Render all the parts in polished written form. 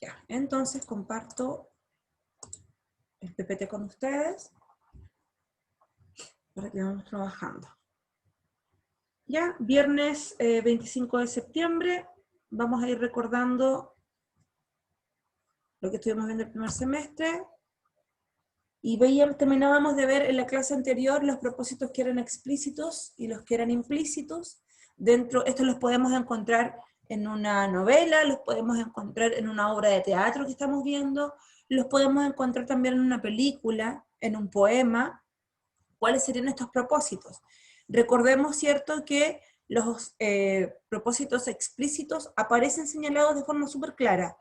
Ya, entonces comparto el PPT con ustedes para que vamos trabajando. Ya, viernes 25 de septiembre, vamos a ir recordando lo que estuvimos viendo el primer semestre, y terminábamos de ver en la clase anterior los propósitos que eran explícitos y los que eran implícitos. Estos los podemos encontrar en una novela, los podemos encontrar en una obra de teatro que estamos viendo, los podemos encontrar también en una película, en un poema. ¿Cuáles serían estos propósitos? Recordemos, ¿cierto?, que los propósitos explícitos aparecen señalados de forma súper clara.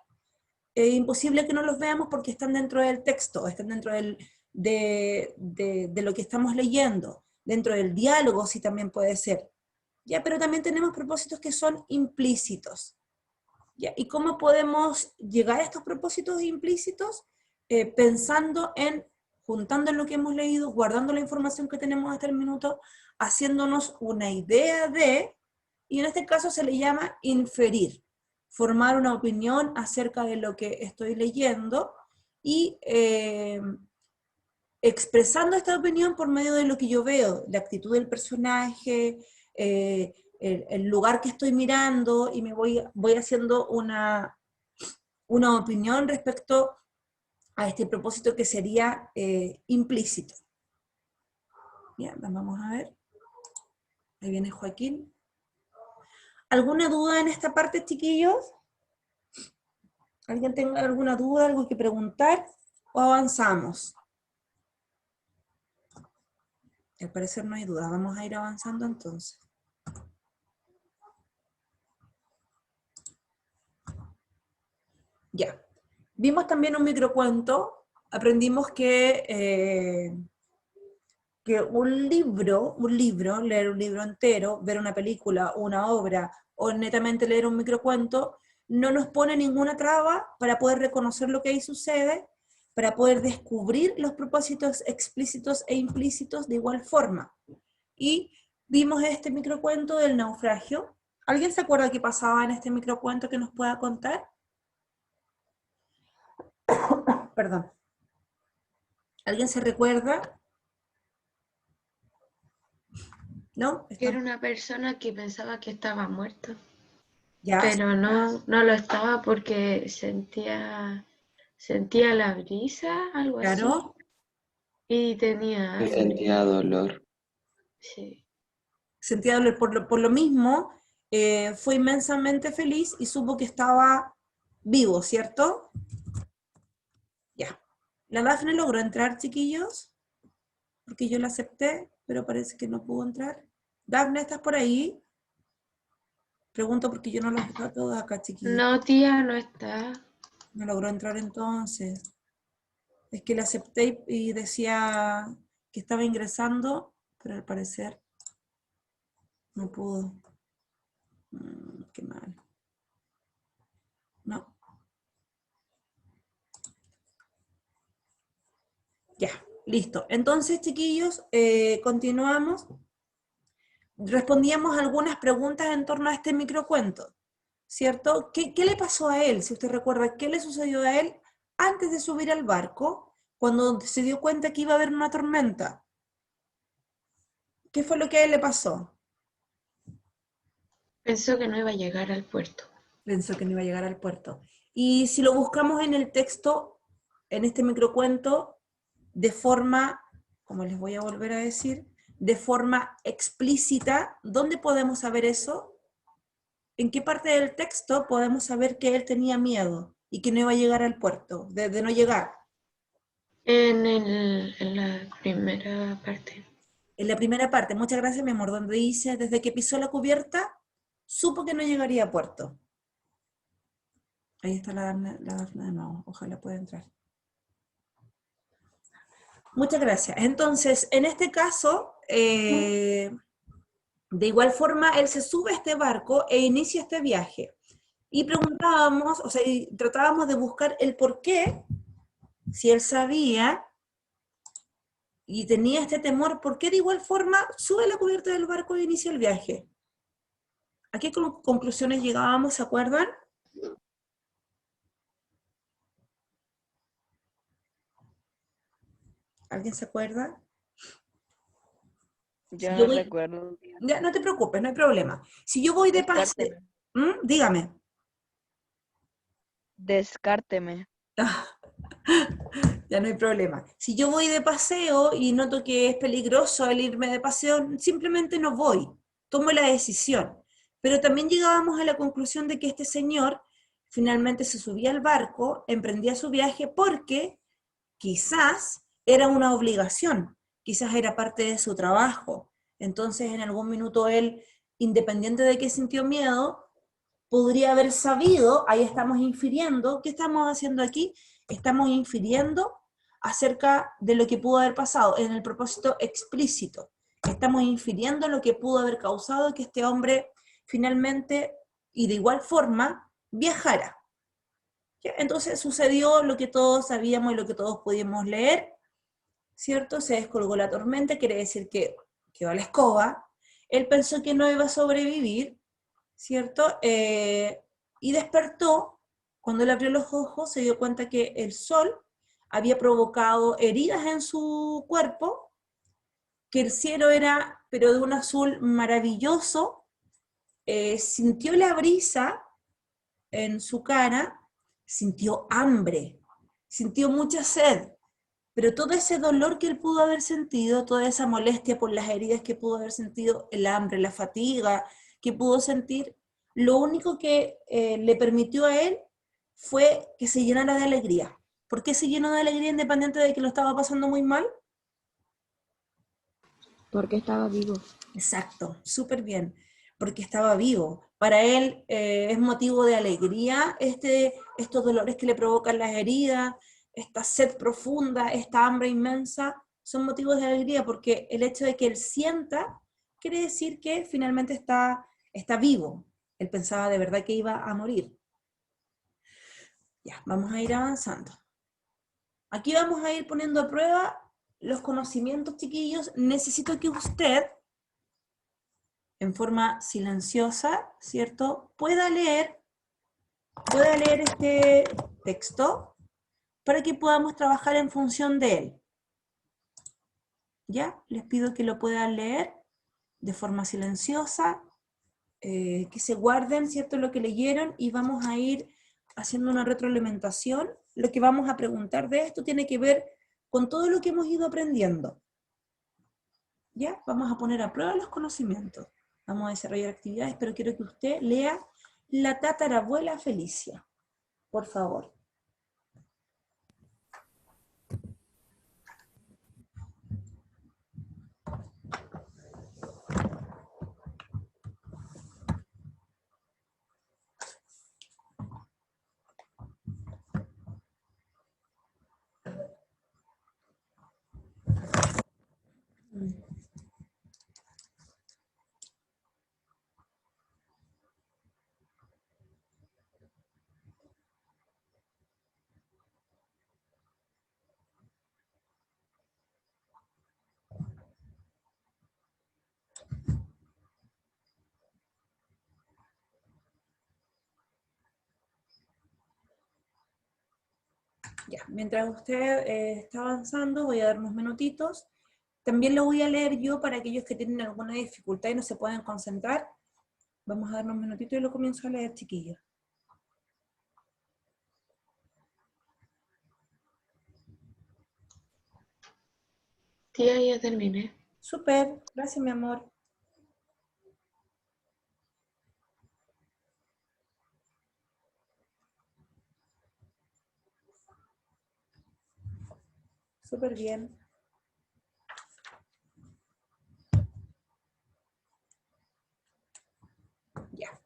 Es imposible que no los veamos porque están dentro del texto, están dentro de lo que estamos leyendo, dentro del diálogo, sí, también puede ser. ¿Ya? Pero también tenemos propósitos que son implícitos. ¿Ya? ¿Y cómo podemos llegar a estos propósitos implícitos? Juntando en lo que hemos leído, guardando la información que tenemos hasta el minuto, haciéndonos una idea de, y en este caso se le llama inferir, formar una opinión acerca de lo que estoy leyendo, y expresando esta opinión por medio de lo que yo veo, la actitud del personaje, el lugar que estoy mirando, y me voy haciendo una opinión respecto a este propósito que sería implícito. Bien, vamos a ver. Ahí viene Joaquín. ¿Alguna duda en esta parte, chiquillos? ¿Alguien tenga alguna duda, algo que preguntar? ¿O avanzamos? Al parecer no hay duda. Vamos a ir avanzando entonces. Ya. Vimos también un microcuento. Aprendimos que un libro, leer un libro entero, ver una película o una obra, o netamente leer un microcuento, no nos pone ninguna traba para poder reconocer lo que ahí sucede, para poder descubrir los propósitos explícitos e implícitos de igual forma. Y vimos este microcuento del naufragio. ¿Alguien se acuerda qué pasaba en este microcuento que nos pueda contar? Perdón. ¿Alguien se recuerda? ¿No? Era una persona que pensaba que estaba muerto, ¿Ya? pero no lo estaba porque sentía la brisa, algo así, Claro. y tenía Y hambre. sentía dolor. Sí. Sentía dolor por lo mismo, fue inmensamente feliz y supo que estaba vivo, ¿cierto? Ya. ¿La Dafne logró entrar, chiquillos? Porque yo la acepté, pero parece que no pudo entrar. Dafne, ¿estás por ahí? Pregunto porque yo no los veo a todos acá, chiquillos. No, tía, no está. No logró entrar entonces. Es que la acepté y decía que estaba ingresando, pero al parecer no pudo. Qué mal. No. Ya, listo. Entonces, chiquillos, continuamos. Respondíamos algunas preguntas en torno a este microcuento, ¿cierto? ¿Qué le pasó a él? Si usted recuerda, ¿qué le sucedió a él antes de subir al barco, cuando se dio cuenta que iba a haber una tormenta? ¿Qué fue lo que a él le pasó? Pensó que no iba a llegar al puerto. Pensó que no iba a llegar al puerto. Y si lo buscamos en el texto, en este microcuento, de forma, como les voy a volver a decir, de forma explícita, ¿dónde podemos saber eso? ¿En qué parte del texto podemos saber que él tenía miedo y que no iba a llegar al puerto, de no llegar? En la primera parte. En la primera parte, muchas gracias, mi amor, donde dice, desde que pisó la cubierta, supo que no llegaría a puerto. Ahí está la Dafne de nuevo, ojalá pueda entrar. Muchas gracias. Entonces, en este caso, de igual forma, él se sube a este barco e inicia este viaje. Y preguntábamos, o sea, y tratábamos de buscar el por qué, si él sabía y tenía este temor, ¿por qué de igual forma sube a la cubierta del barco e inicia el viaje? ¿A qué conclusiones llegábamos, se acuerdan? ¿Alguien se acuerda? Yo Si yo no voy, recuerdo. ya, no te preocupes, no hay problema. Si yo voy de paseo, Descárteme. dígame. Descárteme. Ya no hay problema. Si yo voy de paseo y noto que es peligroso el irme de paseo, simplemente no voy, tomo la decisión. Pero también llegábamos a la conclusión de que este señor finalmente se subía al barco, emprendía su viaje porque quizás era una obligación, quizás era parte de su trabajo. Entonces en algún minuto él, independiente de que sintió miedo, podría haber sabido, ahí estamos infiriendo, ¿qué estamos haciendo aquí? Estamos infiriendo acerca de lo que pudo haber pasado en el propósito explícito. Estamos infiriendo lo que pudo haber causado que este hombre finalmente y de igual forma viajara. Entonces sucedió lo que todos sabíamos y lo que todos pudimos leer, ¿cierto? Se descolgó la tormenta, quiere decir que quedó a la escoba. Él pensó que no iba a sobrevivir, ¿cierto? Y despertó, cuando él abrió los ojos, se dio cuenta que el sol había provocado heridas en su cuerpo, que el cielo era, pero de un azul maravilloso, sintió la brisa en su cara, sintió hambre, sintió mucha sed, pero todo ese dolor que él pudo haber sentido, toda esa molestia por las heridas que pudo haber sentido, el hambre, la fatiga que pudo sentir, lo único que le permitió a él fue que se llenara de alegría. ¿Por qué se llenó de alegría independiente de que lo estaba pasando muy mal? Porque estaba vivo. Exacto, súper bien, porque estaba vivo. Para él es motivo de alegría estos dolores que le provocan las heridas, esta sed profunda, esta hambre inmensa, son motivos de alegría porque el hecho de que él sienta quiere decir que finalmente está vivo. Él pensaba de verdad que iba a morir. Ya, vamos a ir avanzando. Aquí vamos a ir poniendo a prueba los conocimientos, chiquillos. Necesito que usted en forma silenciosa, ¿cierto? Pueda leer este texto para que podamos trabajar en función de él. ¿Ya? Les pido que lo puedan leer de forma silenciosa, que se guarden, ¿cierto?, lo que leyeron y vamos a ir haciendo una retroalimentación. Lo que vamos a preguntar de esto tiene que ver con todo lo que hemos ido aprendiendo. ¿Ya? Vamos a poner a prueba los conocimientos. Vamos a desarrollar actividades, pero quiero que usted lea La tatarabuela Felicia, por favor. Ya, mientras usted está avanzando, voy a dar unos minutitos. También lo voy a leer yo para aquellos que tienen alguna dificultad y no se pueden concentrar. Vamos a dar unos minutitos y lo comienzo a leer, chiquillos. Tía, ya terminé. Súper, gracias mi amor. Súper bien. Ya.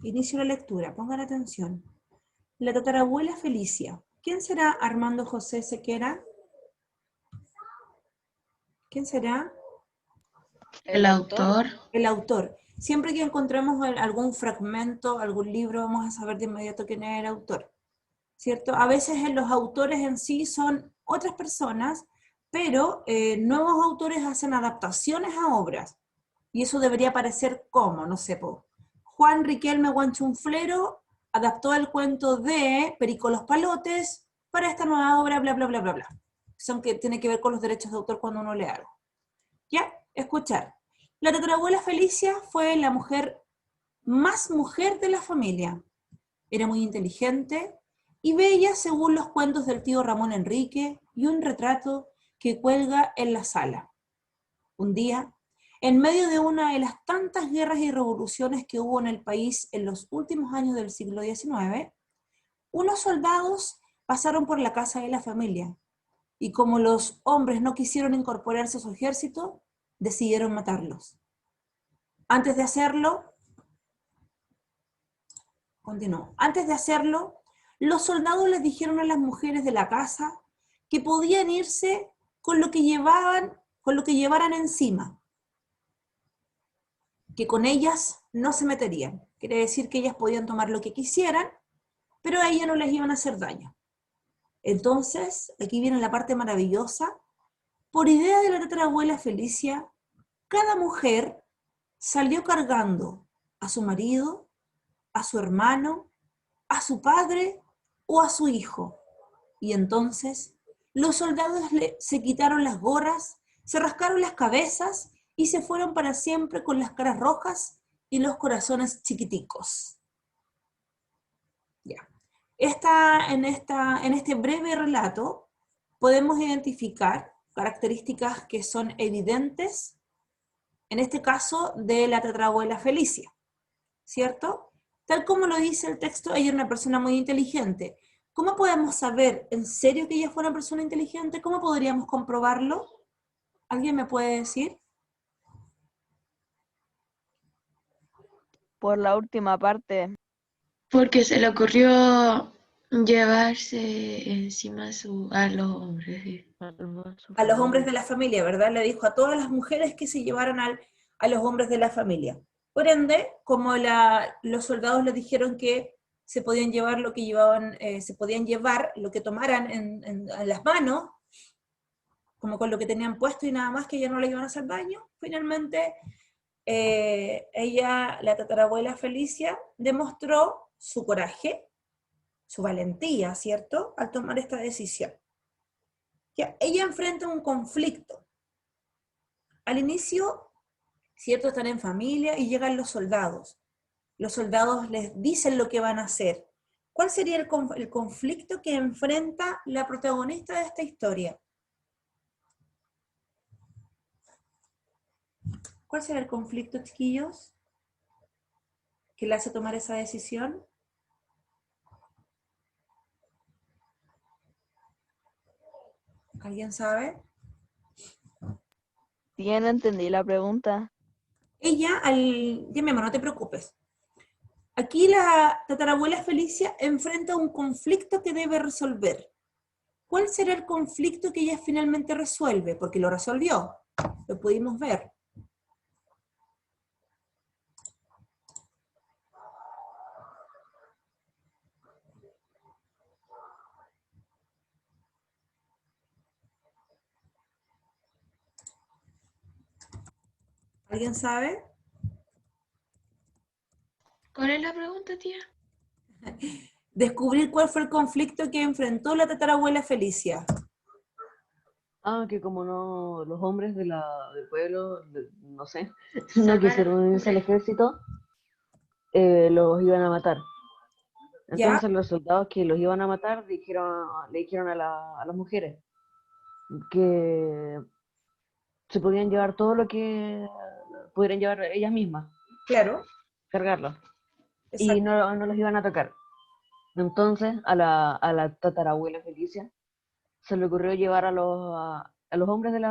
Inicio la lectura, pongan atención. La tatarabuela Felicia. ¿Quién será Armando José Sequera? ¿Quién será? El autor. El autor. Siempre que encontremos algún fragmento, algún libro, vamos a saber de inmediato quién es el autor, ¿cierto? A veces los autores en sí son otras personas, pero nuevos autores hacen adaptaciones a obras. Y eso debería parecer como, no sé, Juan Riquelme Guanchunflero adaptó el cuento de Perico los Palotes para esta nueva obra, bla, bla, bla, bla, bla. son que tiene que ver con los derechos de autor cuando uno lee algo. ¿Ya? Escuchar. La tatarabuela Felicia fue la mujer más mujer de la familia. Era muy inteligente y bella según los cuentos del tío Ramón Enrique y un retrato que cuelga en la sala. Un día, en medio de una de las tantas guerras y revoluciones que hubo en el país en los últimos años del siglo XIX, unos soldados pasaron por la casa de la familia y como los hombres no quisieron incorporarse a su ejército, decidieron matarlos. Antes de hacerlo, los soldados les dijeron a las mujeres de la casa que podían irse con lo que llevaran encima, que con ellas no se meterían. Quiere decir que ellas podían tomar lo que quisieran, pero a ellas no les iban a hacer daño. Entonces, aquí viene la parte maravillosa. Por idea de la tatarabuela Felicia, cada mujer salió cargando a su marido, a su hermano, a su padre o a su hijo. Y entonces los soldados se quitaron las gorras, se rascaron las cabezas y se fueron para siempre con las caras rojas y los corazones chiquiticos. Ya. En este breve relato podemos identificar características que son evidentes, en este caso de la tatarabuela Felicia, ¿cierto? Tal como lo dice el texto, ella era una persona muy inteligente. ¿Cómo podemos saber en serio que ella fue una persona inteligente? ¿Cómo podríamos comprobarlo? ¿Alguien me puede decir? Por la última parte. Porque se le ocurrió llevarse encima a los hombres. ¿Sí? A los hombres de la familia, ¿verdad? Le dijo a todas las mujeres que se llevaran a los hombres de la familia. Por ende, como los soldados le dijeron que se podían llevar lo que llevaban, se podían llevar lo que tomaran en las manos, como con lo que tenían puesto y nada más, que ya no le iban a hacer daño, finalmente ella, la tatarabuela Felicia, demostró su coraje, su valentía, ¿cierto?, al tomar esta decisión. Ya, ella enfrenta un conflicto. Al inicio, ¿cierto?, están en familia y llegan los soldados. Los soldados les dicen lo que van a hacer. ¿Cuál sería el conflicto que enfrenta la protagonista de esta historia? ¿Cuál será el conflicto, chiquillos, que le hace tomar esa decisión? ¿Alguien sabe? Sí, no entendí la pregunta. Ella, ya mi amor, no te preocupes. Aquí la tatarabuela Felicia enfrenta un conflicto que debe resolver. ¿Cuál será el conflicto que ella finalmente resuelve? Porque lo resolvió, lo pudimos ver. ¿Alguien sabe? ¿Cuál es la pregunta, tía? Descubrir cuál fue el conflicto que enfrentó la tatarabuela Felicia. Que como no, los hombres del pueblo, no sé, no Sacar quisieron unirse al ejército, los iban a matar. ¿Ya? Entonces los soldados que los iban a matar le dijeron a las mujeres que se podían llevar todo lo que pudieran llevar ellas mismas, Claro, cargarlo, y exacto. no los iban a atacar. Entonces a la tatarabuela Felicia se le ocurrió llevar a los hombres del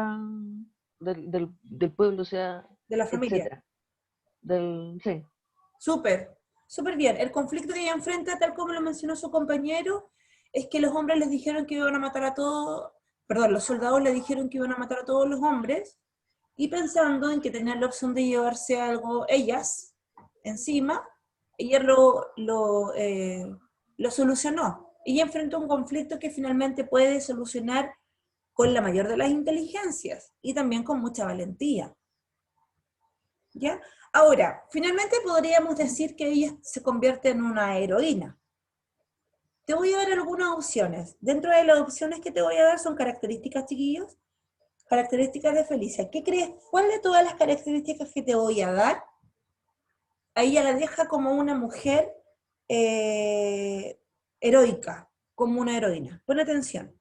pueblo, o sea, De la familia. etcétera. Sí. Súper, súper bien. El conflicto que ella enfrenta, tal como lo mencionó su compañero, es que los hombres les dijeron que iban a matar a todos, perdón, los soldados le dijeron que iban a matar a todos los hombres, y pensando en que tenían la opción de llevarse algo ellas encima, ella lo solucionó. Ella enfrentó un conflicto que finalmente puede solucionar con la mayor de las inteligencias y también con mucha valentía. ¿Ya? Ahora, finalmente podríamos decir que ella se convierte en una heroína. Te voy a dar algunas opciones. Dentro de las opciones que te voy a dar son características, chiquillos, características de Felicia. ¿Qué crees? ¿Cuál de todas las características que te voy a dar, a ella la deja como una mujer heroica, como una heroína? Pon atención.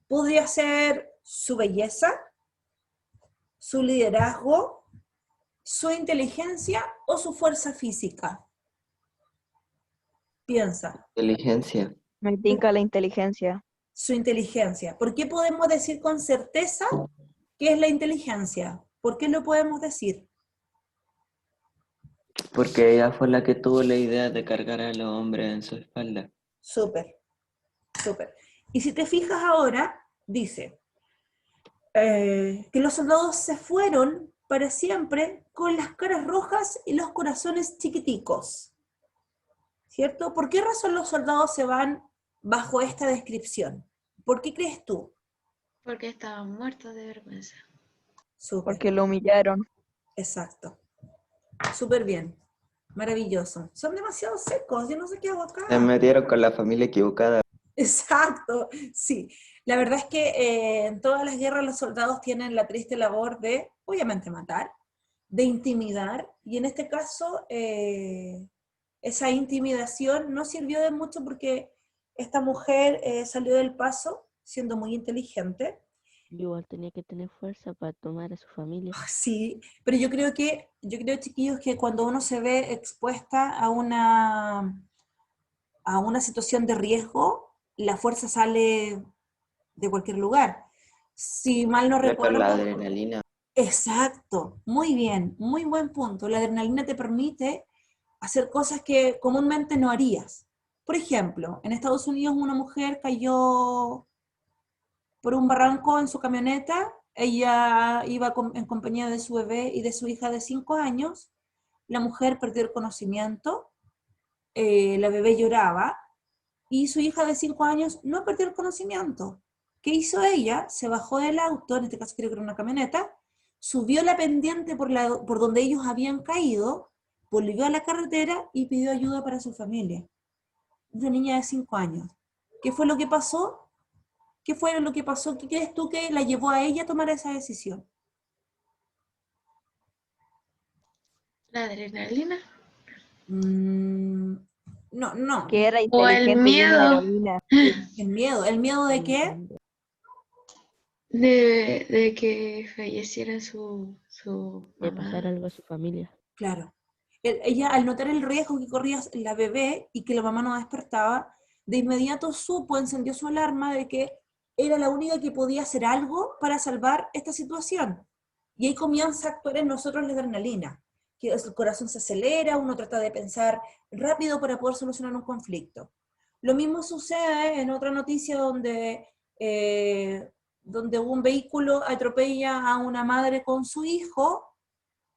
Podría ser su belleza, su liderazgo, su inteligencia o su fuerza física. Piensa. Inteligencia. Me tinca la inteligencia. Su inteligencia. ¿Por qué podemos decir con certeza qué es la inteligencia? ¿Por qué lo podemos decir? Porque ella fue la que tuvo la idea de cargar a los hombres en su espalda. Súper, súper. Y si te fijas ahora, dice que los soldados se fueron para siempre con las caras rojas y los corazones chiquiticos. ¿Cierto? ¿Por qué razón los soldados se van bajo esta descripción? ¿Por qué crees tú? Porque estaban muertos de vergüenza. Súper, Porque lo humillaron. exacto. Súper bien. Maravilloso. Son demasiado secos, yo no sé qué hago acá. Se metieron con la familia equivocada. Exacto, sí. La verdad es que en todas las guerras los soldados tienen la triste labor de, obviamente, matar, de intimidar, y en este caso esa intimidación no sirvió de mucho porque esta mujer salió del paso siendo muy inteligente. Igual tenía que tener fuerza para tomar a su familia. Sí, pero yo creo, chiquillos, que cuando uno se ve expuesta a una situación de riesgo, la fuerza sale de cualquier lugar. Si mal no Con la recuerdo... adrenalina. Exacto, muy bien, muy buen punto. La adrenalina te permite hacer cosas que comúnmente no harías. Por ejemplo, en Estados Unidos una mujer cayó por un barranco en su camioneta, ella iba en compañía de su bebé y de su hija de 5 años, la mujer perdió el conocimiento, la bebé lloraba, y su hija de 5 años no perdió el conocimiento. ¿Qué hizo ella? Se bajó del auto, en este caso creo que era una camioneta, subió la pendiente por donde ellos habían caído, volvió a la carretera y pidió ayuda para su familia. Una niña de 5 años. ¿Qué fue lo que pasó? ¿Qué fue lo que pasó? ¿Qué crees tú que la llevó a ella a tomar esa decisión? La adrenalina. No. Que era O el inteligente y una miedo. heroína. El miedo. ¿El miedo de qué? De que falleciera su De mamá. pasar algo a su familia. Claro. Ella, al notar el riesgo que corría la bebé y que la mamá no despertaba, de inmediato encendió su alarma de que era la única que podía hacer algo para salvar esta situación. Y ahí comienza a actuar en nosotros la adrenalina, que el corazón se acelera, uno trata de pensar rápido para poder solucionar un conflicto. Lo mismo sucede en otra noticia donde un vehículo atropella a una madre con su hijo.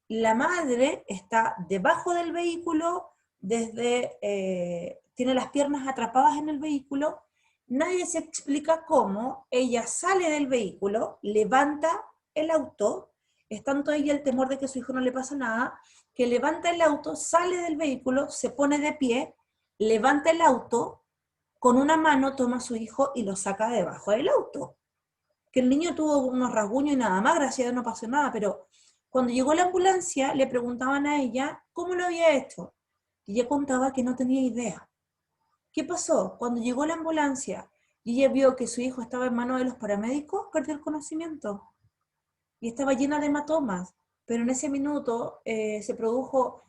La madre está debajo del vehículo, tiene las piernas atrapadas en el vehículo, nadie se explica cómo, ella sale del vehículo, levanta el auto, es tanto ella el temor de que a su hijo no le pasa nada, que levanta el auto, sale del vehículo, se pone de pie, levanta el auto, con una mano toma a su hijo y lo saca debajo del auto. Que el niño tuvo unos rasguños y nada más, gracias a Dios no pasó nada, pero cuando llegó la ambulancia le preguntaban a ella cómo lo había hecho. Y ella contaba que no tenía idea. ¿Qué pasó? Cuando llegó la ambulancia y ella vio que su hijo estaba en manos de los paramédicos, perdió el conocimiento. Y estaba llena de hematomas. Pero en ese minuto se produjo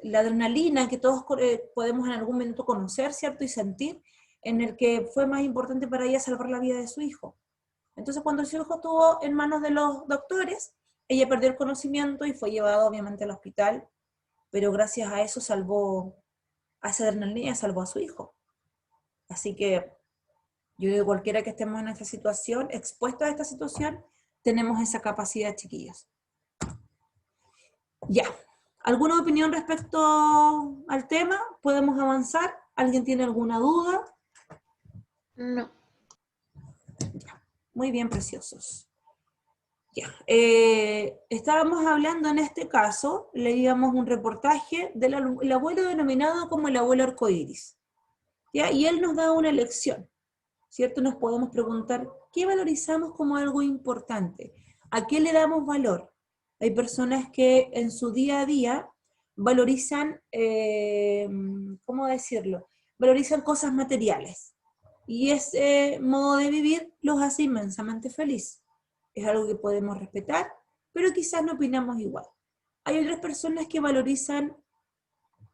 la adrenalina que todos podemos en algún momento conocer, ¿cierto? Y sentir, en el que fue más importante para ella salvar la vida de su hijo. Entonces, cuando su hijo estuvo en manos de los doctores, ella perdió el conocimiento y fue llevada obviamente al hospital, pero gracias a eso a esa adrenalina salvó a su hijo. Así que yo digo, cualquiera que estemos en esta situación, expuestos a esta situación, tenemos esa capacidad, chiquillos. Ya. ¿Alguna opinión respecto al tema? ¿Podemos avanzar? ¿Alguien tiene alguna duda? No. Muy bien, preciosos. Ya. Estábamos hablando en este caso, leíamos un reportaje del abuelo denominado como el abuelo arcoíris. ¿ya? Y él nos da una lección, ¿cierto? Nos podemos preguntar, ¿qué valorizamos como algo importante? ¿A qué le damos valor? Hay personas que en su día a día valorizan, ¿cómo decirlo? Valorizan cosas materiales. Y ese modo de vivir los hace inmensamente feliz. Es algo que podemos respetar, pero quizás no opinamos igual. Hay otras personas que valorizan,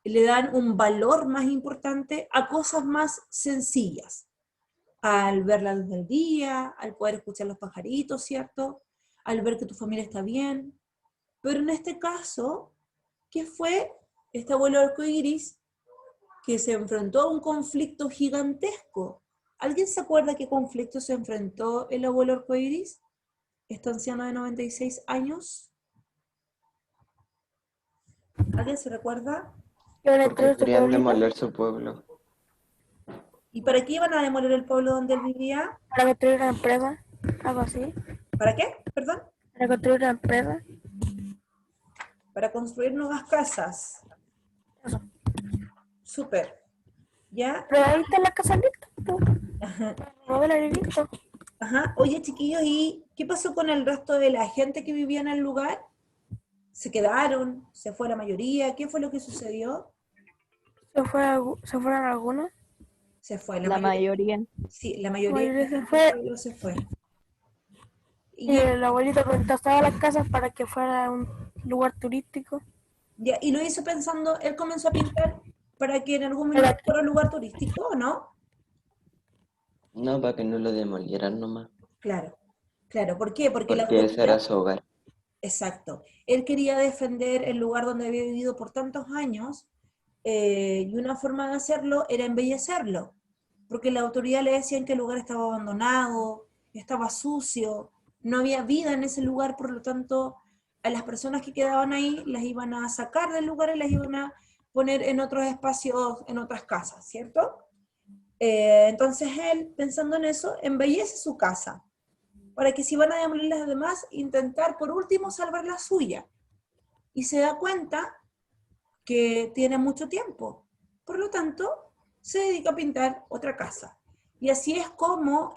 le dan un valor más importante a cosas más sencillas, al ver la luz del día, al poder escuchar los pajaritos, ¿cierto? Al ver que tu familia está bien. Pero en este caso, ¿qué fue este abuelo arcoíris que se enfrentó a un conflicto gigantesco? ¿Alguien se acuerda a qué conflicto se enfrentó el abuelo arcoíris? Este anciano de 96 años. ¿Alguien se recuerda? Porque querían demoler su pueblo. ¿Y para qué iban a demoler el pueblo donde él vivía? Para construir una empresa, algo así. ¿Para qué? Perdón. Para construir una empresa. Para construir nuevas casas. Eso. Súper. ¿Ya? Pero ahí está la casa lista. Ajá. No me la he visto. Ajá. Oye, chiquillos, ¿y qué pasó con el resto de la gente que vivía en el lugar? ¿Se quedaron? ¿Se fue la mayoría? ¿Qué fue lo que sucedió? Se fueron algunos. Se fue La mayoría. Sí, la La mayoría mayoría se del fue. pueblo se fue. Y el abuelito rentaba las casas para que fuera un lugar turístico. Ya, y lo hizo pensando, él comenzó a pintar para que en algún momento fuera un lugar turístico, ¿o no? No, para que no lo demolieran nomás. Claro, claro. ¿Por qué? Porque la Porque ese era autoridad, su hogar. exacto, él quería defender el lugar donde había vivido por tantos años, y una forma de hacerlo era embellecerlo, porque la autoridad le decían que el lugar estaba abandonado, estaba sucio, no había vida en ese lugar, por lo tanto, a las personas que quedaban ahí las iban a sacar del lugar y las iban a poner en otros espacios, en otras casas, ¿cierto? Entonces él, pensando en eso, embellece su casa, para que si van a demoler las demás, intentar por último salvar la suya. Y se da cuenta que tiene mucho tiempo. Por lo tanto, se dedica a pintar otra casa. Y así es como,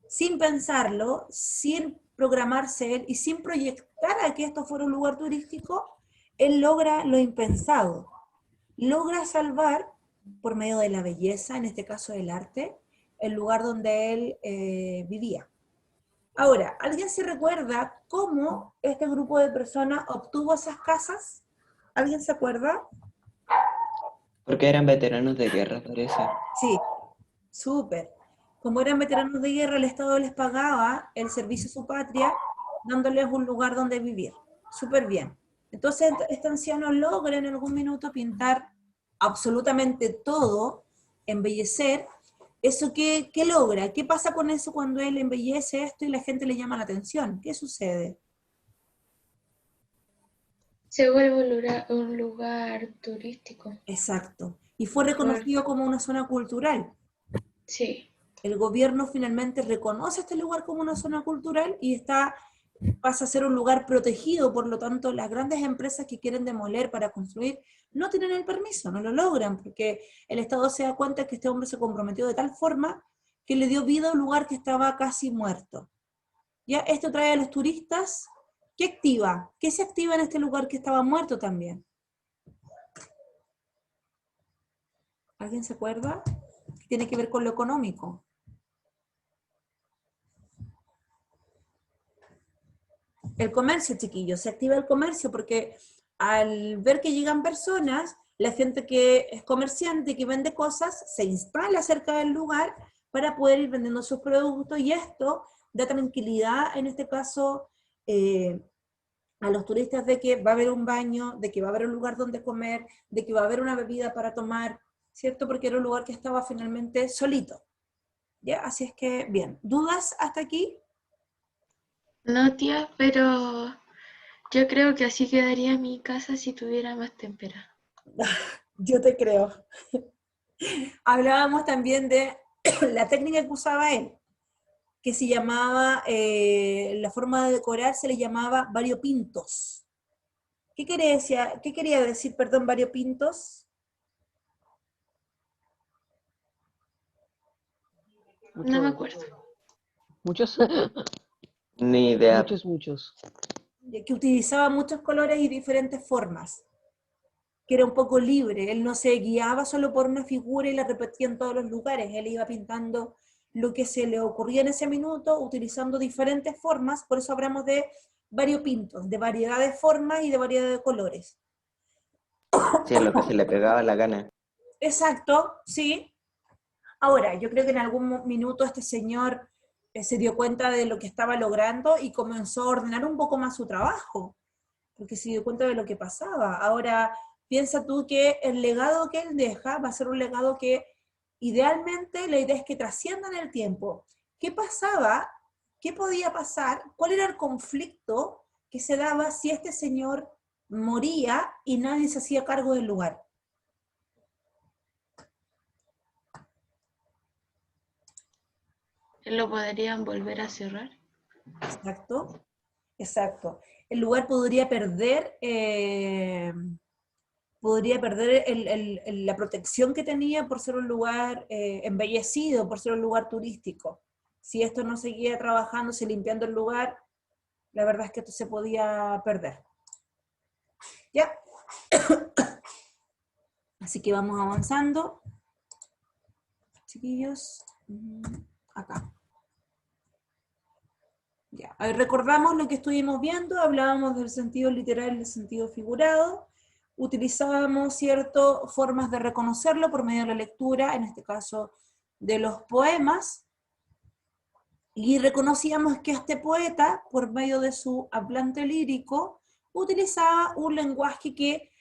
sin pensarlo, sin programarse él y sin proyectar a que esto fuera un lugar turístico, él logra lo impensado. Logra salvar, por medio de la belleza, en este caso del arte, el lugar donde él vivía. Ahora, ¿alguien se recuerda cómo este grupo de personas obtuvo esas casas? ¿Alguien se acuerda? Porque eran veteranos de guerra, parece. Sí, súper. Como eran veteranos de guerra, el Estado les pagaba el servicio a su patria, dándoles un lugar donde vivir. Súper bien. Entonces, este anciano logra en algún minuto pintar absolutamente todo, embellecer. ¿Eso qué logra? ¿Qué pasa con eso cuando él embellece esto y la gente le llama la atención? ¿Qué sucede? Se vuelve un lugar turístico. Exacto. Y fue reconocido como una zona cultural. Sí. El gobierno finalmente reconoce este lugar como una zona cultural y pasa a ser un lugar protegido, por lo tanto las grandes empresas que quieren demoler para construir no tienen el permiso, no lo logran, porque el Estado se da cuenta que este hombre se comprometió de tal forma que le dio vida a un lugar que estaba casi muerto. Ya esto trae a los turistas. ¿Qué activa? ¿Qué se activa en este lugar que estaba muerto también? ¿Alguien se acuerda? Tiene que ver con lo económico. El comercio, chiquillos, se activa el comercio porque al ver que llegan personas, la gente que es comerciante y que vende cosas se instala cerca del lugar para poder ir vendiendo sus productos, y esto da tranquilidad, en este caso, a los turistas, de que va a haber un baño, de que va a haber un lugar donde comer, de que va a haber una bebida para tomar, ¿cierto? Porque era un lugar que estaba finalmente solito. ¿Ya? Así es que, bien. ¿Dudas hasta aquí? No, tía, pero yo creo que así quedaría mi casa si tuviera más témpera. Yo te creo. Hablábamos también de la técnica que usaba él, que se llamaba, la forma de decorar se le llamaba variopintos. ¿Qué quería decir, perdón, variopintos? No me acuerdo. Muchos, Ni idea. muchos. Que utilizaba muchos colores y diferentes formas, que era un poco libre, él no se guiaba solo por una figura y la repetía en todos los lugares, él iba pintando lo que se le ocurría en ese minuto, utilizando diferentes formas, por eso hablamos de variopintos, de variedad de formas y de variedad de colores. Sí, es lo que se le pegaba la gana. Exacto, sí. Ahora, yo creo que en algún minuto este señor se dio cuenta de lo que estaba logrando y comenzó a ordenar un poco más su trabajo, porque se dio cuenta de lo que pasaba. Ahora, piensa tú que el legado que él deja va a ser un legado que idealmente la idea es que trascienda en el tiempo. ¿Qué pasaba? ¿Qué podía pasar? ¿Cuál era el conflicto que se daba si este señor moría y nadie se hacía cargo del lugar? ¿Lo podrían volver a cerrar? Exacto, exacto. El lugar podría perder la protección que tenía por ser un lugar embellecido, por ser un lugar turístico. Si esto no seguía trabajándose, limpiando el lugar, la verdad es que esto se podía perder. ¿Ya? Así que vamos avanzando. Chiquillos, acá. Ya. A ver, recordamos lo que estuvimos viendo, hablábamos del sentido literal y del sentido figurado, utilizábamos ciertas formas de reconocerlo por medio de la lectura, en este caso de los poemas, y reconocíamos que este poeta, por medio de su hablante lírico, utilizaba un lenguaje que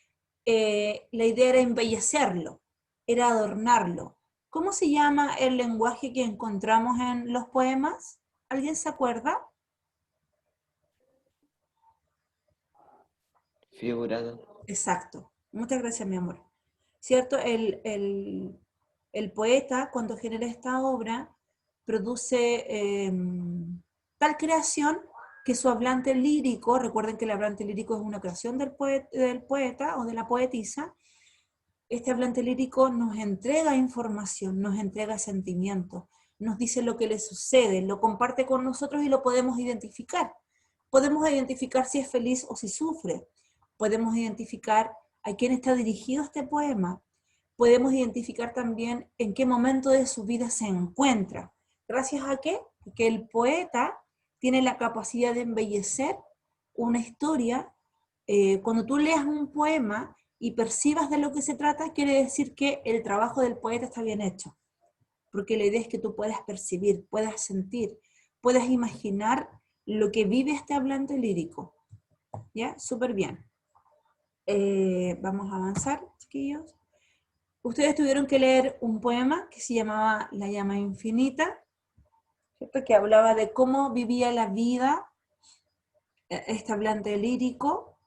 la idea era embellecerlo, era adornarlo. ¿Cómo se llama el lenguaje que encontramos en los poemas? ¿Alguien se acuerda? Figurado. Exacto. Muchas gracias, mi amor. ¿Cierto? El poeta, cuando genera esta obra, produce tal creación que su hablante lírico, recuerden que el hablante lírico es una creación del poeta o de la poetisa, este hablante lírico nos entrega información, nos entrega sentimientos, nos dice lo que le sucede, lo comparte con nosotros y lo podemos identificar. Podemos identificar si es feliz o si sufre. Podemos identificar a quién está dirigido este poema. Podemos identificar también en qué momento de su vida se encuentra. ¿Gracias a qué? Porque el poeta tiene la capacidad de embellecer una historia. Cuando tú leas un poema y percibas de lo que se trata, quiere decir que el trabajo del poeta está bien hecho. Porque la idea es que tú puedas percibir, puedas sentir, puedas imaginar lo que vive este hablante lírico. ¿Ya? Súper bien. Vamos a avanzar, chiquillos. Ustedes tuvieron que leer un poema que se llamaba La llama infinita, ¿cierto? Que hablaba de cómo vivía la vida este hablante lírico.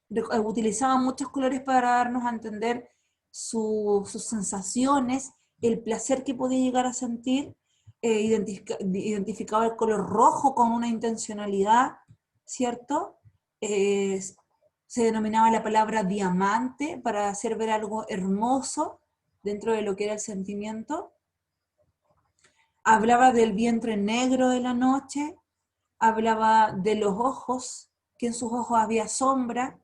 Utilizaba muchos colores para darnos a entender sus sensaciones, el placer que podía llegar a sentir, identificaba el color rojo con una intencionalidad, ¿cierto? Se denominaba la palabra diamante para hacer ver algo hermoso dentro de lo que era el sentimiento. Hablaba del vientre negro de la noche, hablaba de los ojos, que en sus ojos había sombra,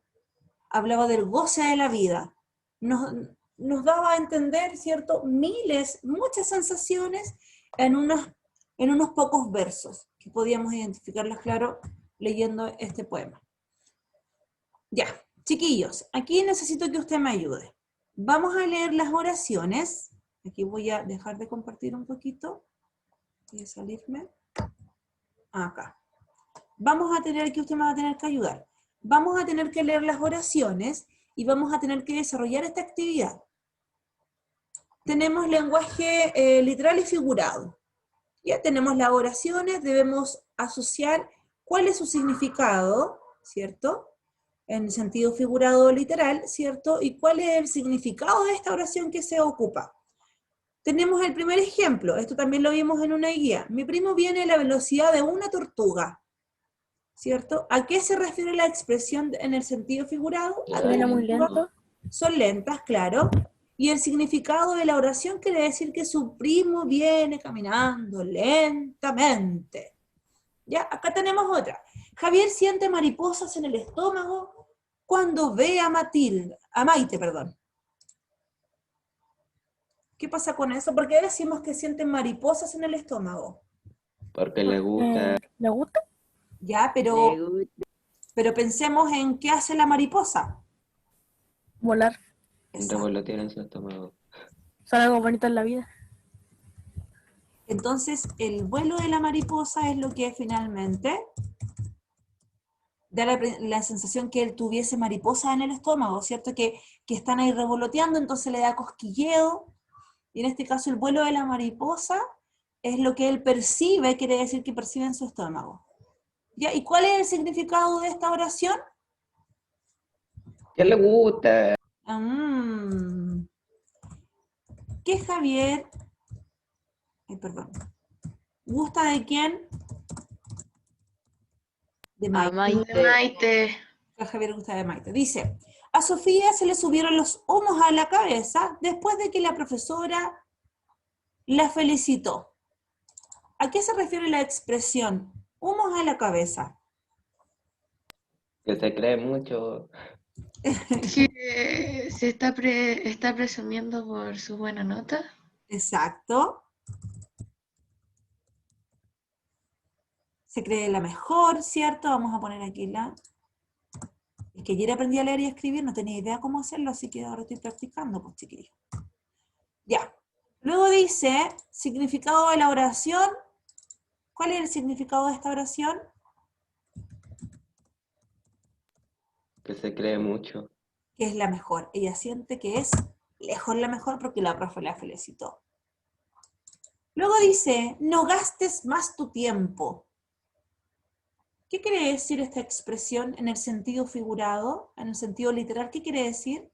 hablaba del goce de la vida. Nos daba a entender, ¿cierto? Muchas sensaciones en unos pocos versos, que podíamos identificarlas, claro, leyendo este poema. Ya, chiquillos, aquí necesito que usted me ayude. Vamos a leer las oraciones. Aquí voy a dejar de compartir un poquito. Voy a salirme. Acá. Usted me va a tener que ayudar. Vamos a tener que leer las oraciones y vamos a tener que desarrollar esta actividad. Tenemos lenguaje literal y figurado. Ya tenemos las oraciones, debemos asociar cuál es su significado, ¿cierto? En sentido figurado o literal, ¿cierto? Y cuál es el significado de esta oración que se ocupa. Tenemos el primer ejemplo, esto también lo vimos en una guía. Mi primo viene a la velocidad de una tortuga, ¿cierto? ¿A qué se refiere la expresión en el sentido figurado? ¿Viene muy lento? Son lentas, claro. Y el significado de la oración quiere decir que su primo viene caminando lentamente. Ya, acá tenemos otra. Javier siente mariposas en el estómago cuando ve a Maite, perdón. ¿Qué pasa con eso? ¿Por qué decimos que sienten mariposas en el estómago? Porque le gusta. ¿Le gusta? Ya, pero pensemos en qué hace la mariposa. Volar. Exacto. Revolotear en su estómago. Son algo bonito en la vida. Entonces, el vuelo de la mariposa es lo que finalmente da la sensación que él tuviese mariposas en el estómago, ¿cierto? Que están ahí revoloteando, entonces le da cosquilleo, y en este caso el vuelo de la mariposa es lo que él percibe, quiere decir que percibe en su estómago. ¿Ya? ¿Y cuál es el significado de esta oración? ¿Qué le gusta? ¿Qué Javier, perdón, gusta de quién? De Maite. De Maite. Que Javier gusta de Maite. Dice, a Sofía se le subieron los humos a la cabeza después de que la profesora la felicitó. ¿A qué se refiere la expresión humos a la cabeza? Que se cree mucho. Que se está presumiendo por su buena nota. Exacto. Se cree la mejor, ¿cierto? Vamos a poner aquí la... Es que ayer aprendí a leer y a escribir, no tenía idea cómo hacerlo, así que ahora estoy practicando, pues chiquillos. Ya. Luego dice, significado de la oración. ¿Cuál es el significado de esta oración? Que se cree mucho. Que es la mejor. Ella siente que es lejos la mejor porque la profe la felicitó. Luego dice, no gastes más tu tiempo. ¿Qué quiere decir esta expresión en el sentido figurado, en el sentido literal? ¿Qué quiere decir?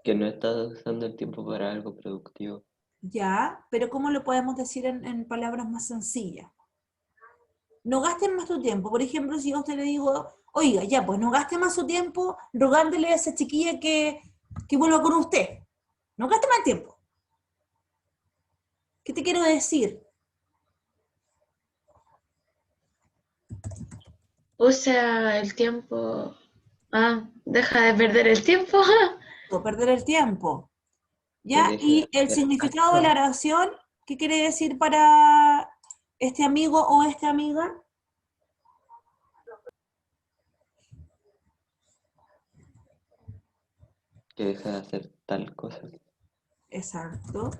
Que no estás usando el tiempo para algo productivo. Ya, pero ¿cómo lo podemos decir en palabras más sencillas? No gasten más tu tiempo. Por ejemplo, si yo a usted le digo, oiga, ya, pues no gaste más su tiempo rogándole a esa chiquilla que vuelva con usted. No gaste más tiempo. ¿Qué te quiero decir? Usa el tiempo. Deja de perder el tiempo. O perder el tiempo. ¿Ya? Y el significado de la oración, ¿qué quiere decir para este amigo o esta amiga? Que deja de hacer tal cosa. Exacto.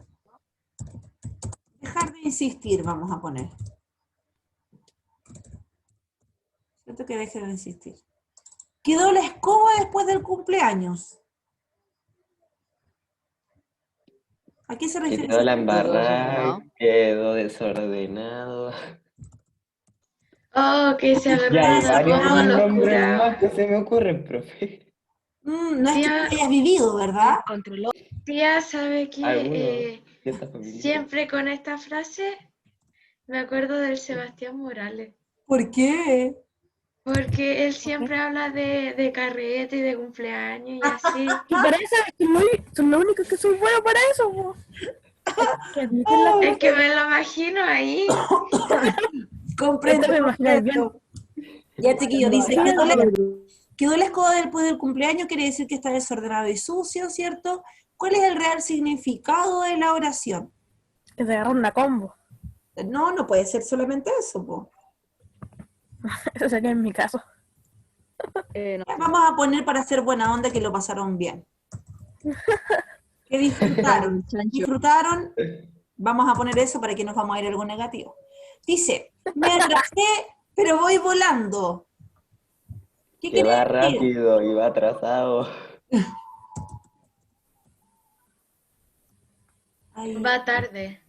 Dejar de insistir, vamos a poner. Siento que deje de insistir. Quedó la escoba después del cumpleaños. ¿A qué se refiere? Quedó la ese- embarrada, quedó desordenado. Oh, que se agarró Ya hay la varios bomba nombres locura. más que se me ocurren, profe. No es que Tía, tú hayas vivido, ¿verdad? tía, ¿sabe qué? Algunos. Ciertas familias. Siempre con esta frase me acuerdo del Sebastián Morales. ¿Por qué? Porque él siempre habla de carrete y de cumpleaños y así. Y para eso son los únicos que soy bueno para eso, po. Que admiten las Es que me lo imagino ahí. Comprendo. Esto me imagino bien. Comprendo. Ya, chiquillo, dice, quedó la escoba después del cumpleaños, quiere decir que está desordenado y sucio, ¿cierto? ¿Cuál es el real significado de la oración? Que te agarran una combo. No, no puede ser solamente eso, po. Eso sería en mi caso. Vamos a poner para hacer buena onda que lo pasaron bien. Que disfrutaron. Disfrutaron, vamos a poner eso para que nos vamos a ir a algo negativo. Dice, me atrasé, pero voy volando. ¿Qué Que quiere va decir? rápido y va atrasado. Ay, Va tarde.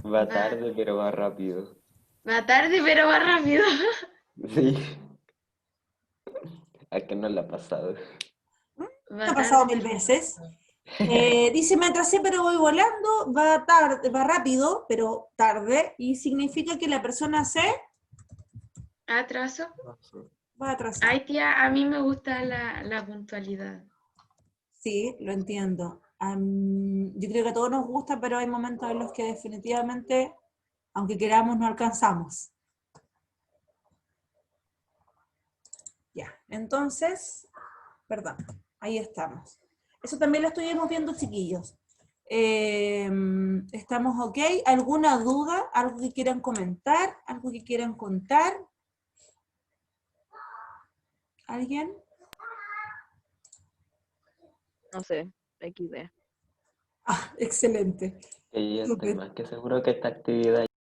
Va tarde, pero va rápido. Va tarde, pero va rápido. Sí. ¿A qué no le ha pasado? me Va ha pasado tarde. 1000 veces. Dice, me atrasé, pero voy volando. Va tarde, va rápido, pero tarde. Y significa que la persona se Atraso. Va atrasado. Ay, tía, a mí me gusta la puntualidad. Sí, lo entiendo. Yo creo que a todos nos gusta, pero hay momentos en los que definitivamente, aunque queramos, no alcanzamos. Ya, entonces, perdón, ahí estamos. Eso también lo estuvimos viendo, chiquillos. ¿Estamos ok? ¿Alguna duda? ¿Algo que quieran comentar? ¿Algo que quieran contar? ¿Alguien? No sé, XD. Ah, excelente. Y yo estoy Súper. más que seguro que esta actividad